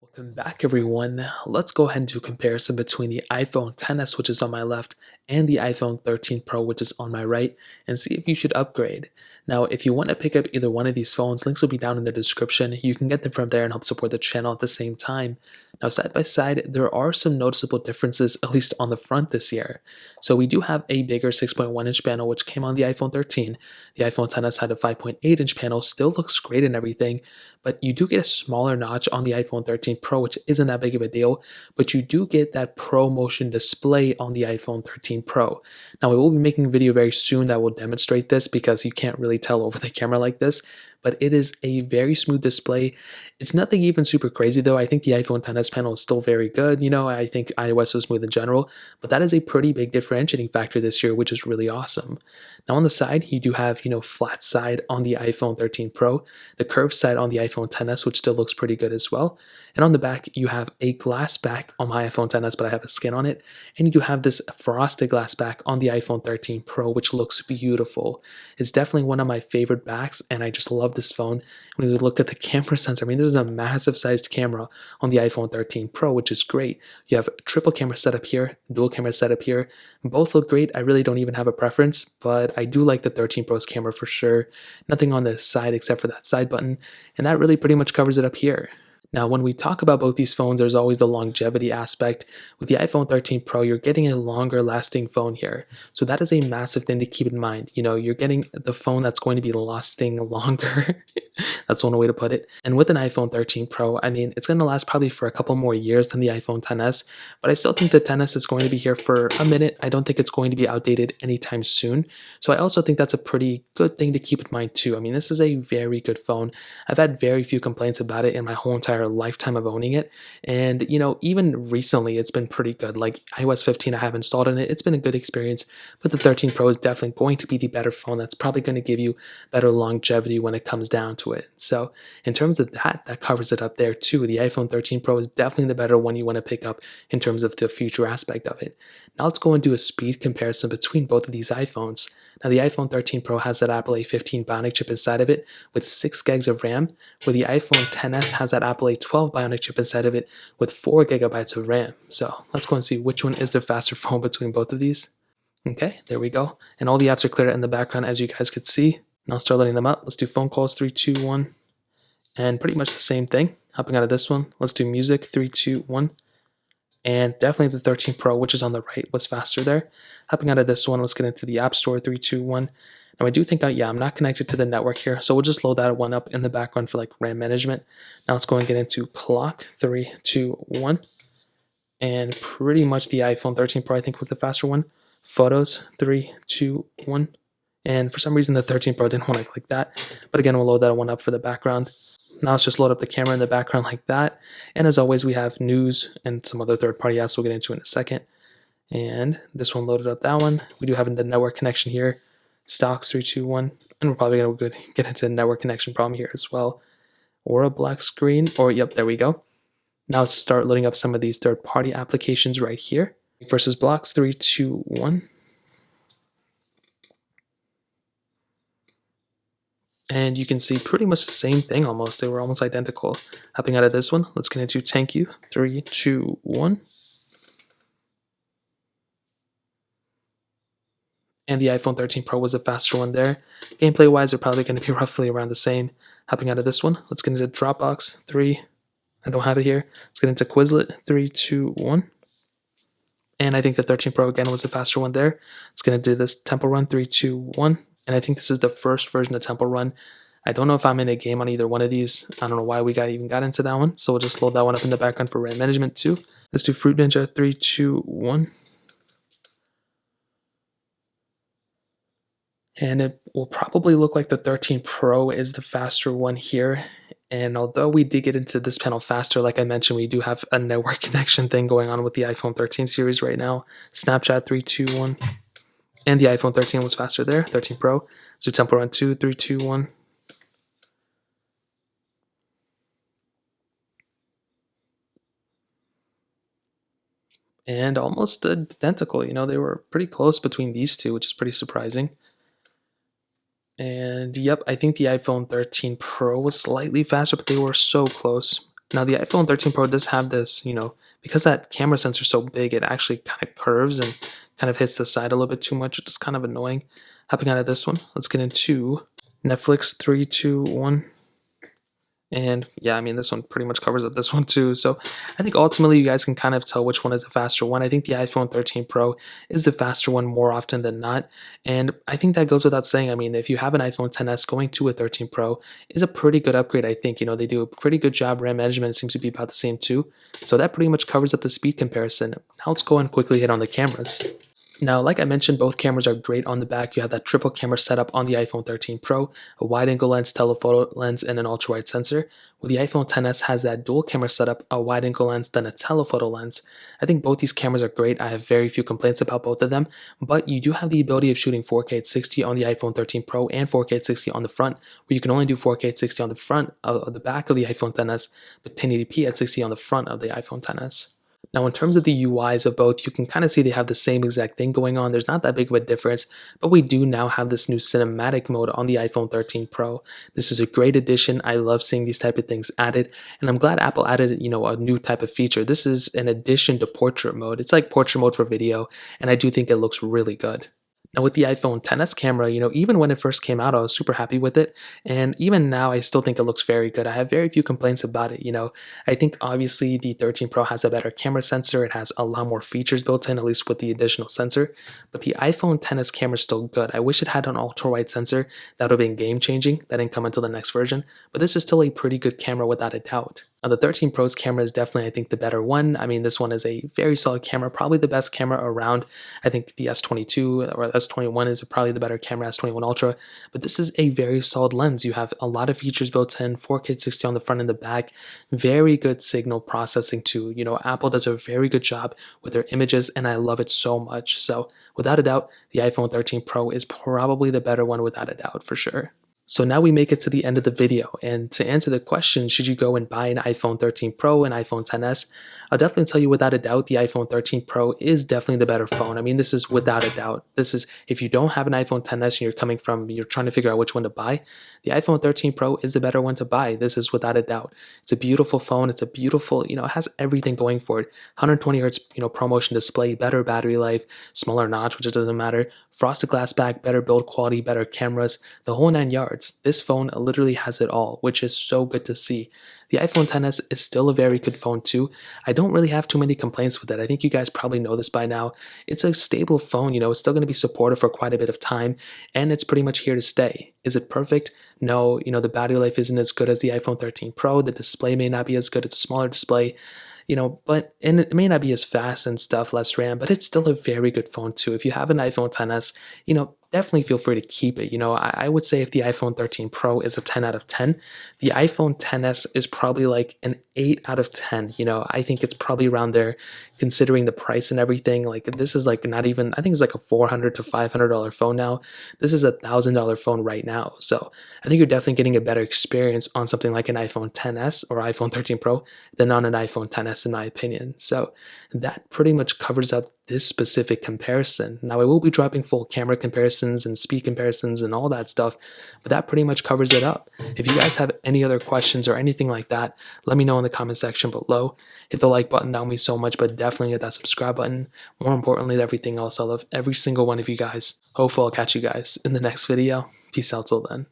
Welcome back, everyone. Let's go ahead and do a comparison between the iPhone XS, which is on my left, and the iPhone 13 Pro, which is on my right, and see if you should upgrade. Now, if you want to pick up either one of these phones, links will be down in the description. You can get them from there and help support the channel at the same time. Now, side by side, there are some noticeable differences, at least on the front this year. So we do have a bigger 6.1-inch panel, which came on the iPhone 13. The iPhone XS had a 5.8-inch panel, still looks great and everything, but you do get a smaller notch on the iPhone 13 Pro, which isn't that big of a deal, but you do get that Pro Motion display on the iPhone 13 Pro. Now, we will be making a video very soon that will demonstrate this because you can't really tell over the camera like this, but it is a very smooth display. It's nothing even super crazy though. I think the iPhone XS panel is still very good. I think iOS is smooth in general, but that is a pretty big differentiating factor this year, which is really awesome. Now on the side, you do have, flat side on the iPhone 13 Pro, the curved side on the iPhone XS, which still looks pretty good as well. And on the back, you have a glass back on my iPhone XS, but I have a skin on it. And you do have this frosted glass back on the iPhone 13 Pro, which looks beautiful. It's definitely one of my favorite backs, and I just love this phone. When you look at the camera sensor, I mean, this is a massive sized camera on the iPhone 13 Pro, which is great. You have triple camera setup here, dual camera setup here. Both look great. I really don't even have a preference, but I do like the 13 Pro's camera for sure. Nothing on the side except for that side button, and that really pretty much covers it up here. Now, when we talk about both these phones, there's always the longevity aspect. With the iPhone 13 Pro, you're getting a longer lasting phone here. So that is a massive thing to keep in mind. You're getting the phone that's going to be lasting longer. That's one way to put it. And with an iPhone 13 Pro, I mean, it's going to last probably for a couple more years than the iPhone XS, but I still think the XS is going to be here for a minute. I don't think it's going to be outdated anytime soon. So I also think that's a pretty good thing to keep in mind too. I mean, this is a very good phone. I've had very few complaints about it in my whole entire lifetime of owning it. And, even recently, it's been pretty good. Like iOS 15, I have installed on it. It's been a good experience, but the 13 Pro is definitely going to be the better phone. That's probably going to give you better longevity when it comes down to it. So in terms of that covers it up there too. The iPhone 13 Pro is definitely the better one you want to pick up in terms of the future aspect of it. Now let's go and do a speed comparison between both of these iPhones. Now the iPhone 13 Pro has that Apple A15 Bionic chip inside of it with 6 gigs of RAM, where the iPhone XS has that Apple A12 Bionic chip inside of it with 4 gigabytes of RAM. So let's go and see which one is the faster phone between both of these. Okay, there we go. And all the apps are clear in the background as you guys could see. Now start letting them up. Let's do phone calls, 3, 2, 1. And pretty much the same thing. Hopping out of this one, let's do music, 3, 2, 1. And definitely the 13 Pro, which is on the right, was faster there. Hopping out of this one, let's get into the App Store, 3, 2, 1. Now I do think I'm not connected to the network here, so we'll just load that one up in the background for like RAM management. Now let's go and get into clock, 3, 2, 1. And pretty much the iPhone 13 Pro I think was the faster one. Photos, 3, 2, 1. And for some reason the 13 Pro didn't want to click that. But again, we'll load that one up for the background. Now let's just load up the camera in the background like that. And as always, we have news and some other third-party apps we'll get into in a second. And this one loaded up that one. We do have the network connection here. Stocks 3, 2, 1. And we're probably going to get into a network connection problem here as well. Or a black screen. Or, yep, there we go. Now let's start loading up some of these third-party applications right here. Versus blocks, 3, 2, 1. And you can see pretty much the same thing almost. They were almost identical. Hopping out of this one, let's get into thank you. 3, 2, 1. And the iPhone 13 Pro was a faster one there. Gameplay-wise, they're probably going to be roughly around the same. Hopping out of this one, let's get into Dropbox. 3, I don't have it here. Let's get into Quizlet. 3, 2, 1. And I think the 13 Pro again was a faster one there. It's going to do this Temple Run, 3, 2, 1. And I think this is the first version of Temple Run. I don't know if I'm in a game on either one of these. I don't know why we even got into that one. So we'll just load that one up in the background for RAM management too. Let's do Fruit Ninja, 3, 2, 1. And it will probably look like the 13 Pro is the faster one here. And although we did get into this panel faster, like I mentioned, we do have a network connection thing going on with the iPhone 13 series right now. Snapchat, 3, 2, 1. And the iPhone 13 was faster there, 13 Pro. So Temple Run 2, 3, 2, 1. And almost identical, they were pretty close between these two, which is pretty surprising. And yep, I think the iPhone 13 Pro was slightly faster, but they were so close. Now the iPhone 13 Pro does have this, because that camera sensor is so big, it actually kind of curves and kind of hits the side a little bit too much, which is kind of annoying. Hopping out of this one, let's get into Netflix 3, 2, 1. And yeah, I mean, this one pretty much covers up this one too. So I think ultimately you guys can kind of tell which one is the faster one. I think the iPhone 13 Pro is the faster one more often than not. And I think that goes without saying. I mean, if you have an iPhone 10s, going to a 13 Pro is a pretty good upgrade, I think. They do a pretty good job. RAM management seems to be about the same too. So that pretty much covers up the speed comparison. Now let's go and quickly hit on the cameras. Now, like I mentioned, both cameras are great on the back. You have that triple camera setup on the iPhone 13 Pro, a wide-angle lens, telephoto lens, and an ultra-wide sensor. With the iPhone 10s has that dual camera setup, a wide-angle lens, then a telephoto lens. I think both these cameras are great. I have very few complaints about both of them, but you do have the ability of shooting 4K at 60 on the iPhone 13 Pro and 4K at 60 on the front, where you can only do 4K at 60 on the front of the back of the iPhone 10s, but 1080p at 60 on the front of the iPhone 10s. Now, in terms of the UIs of both, you can kind of see they have the same exact thing going on. There's not that big of a difference, but we do now have this new cinematic mode on the iPhone 13 Pro. This is a great addition. I love seeing these type of things added, and I'm glad Apple added, a new type of feature. This is an addition to portrait mode. It's like portrait mode for video, and I do think it looks really good. Now with the iPhone 10s camera, even when it first came out, I was super happy with it. And even now, I still think it looks very good. I have very few complaints about it. I think obviously the 13 Pro has a better camera sensor. It has a lot more features built in, at least with the additional sensor. But the iPhone 10s camera is still good. I wish it had an ultra-wide sensor. That would have been game-changing. That didn't come until the next version. But this is still a pretty good camera without a doubt. Now, the 13 Pro's camera is definitely, I think, the better one. I mean, this one is a very solid camera, probably the best camera around. I think the S22 or S21 is probably the better camera, S21 Ultra, but this is a very solid lens. You have a lot of features built in, 4K 60 on the front and the back, very good signal processing too. Apple does a very good job with their images, and I love it so much. So without a doubt, the iPhone 13 Pro is probably the better one without a doubt for sure. So now we make it to the end of the video, and to answer the question, should you go and buy an iPhone 13 Pro and iPhone 10s, I'll definitely tell you without a doubt the iPhone 13 Pro is definitely the better phone. I mean, this is without a doubt. This is, if you don't have an iPhone 10s and you're trying to figure out which one to buy, the iPhone 13 Pro is the better one to buy. This is without a doubt. It's a beautiful phone. It's a beautiful, it has everything going for it. 120 hertz, ProMotion display, better battery life, smaller notch, which it doesn't matter, frosted glass back, better build quality, better cameras, the whole 9 yards. This phone literally has it all, which is so good to see. The iPhone 10s is still a very good phone too. I don't really have too many complaints with it. I think you guys probably know this by now. It's a stable phone, it's still going to be supported for quite a bit of time, and it's pretty much here to stay. Is it perfect? No, the battery life isn't as good as the iPhone 13 Pro. The display may not be as good. It's a smaller display. And it may not be as fast and stuff, less RAM, but it's still a very good phone too. If you have an iPhone 10s, definitely feel free to keep it. I would say if the iPhone 13 Pro is a 10 out of 10, the iPhone 10s is probably like an 8 out of 10. I think it's probably around there considering the price and everything. Like this is like not even, I think it's like a $400 to $500 phone now. This is $1,000 phone right now. So I think you're definitely getting a better experience on something like an iPhone 10s or iPhone 13 Pro than on an iPhone 10s in my opinion. So that pretty much covers up this specific comparison. Now I will be dropping full camera comparisons and speed comparisons and all that stuff, but that pretty much covers it up. If you guys have any other questions or anything like that, let me know in the comment section below. Hit the like button, that would mean so much, but definitely hit that subscribe button. More importantly than everything else, I love every single one of you guys. Hopefully I'll catch you guys in the next video. Peace out till then.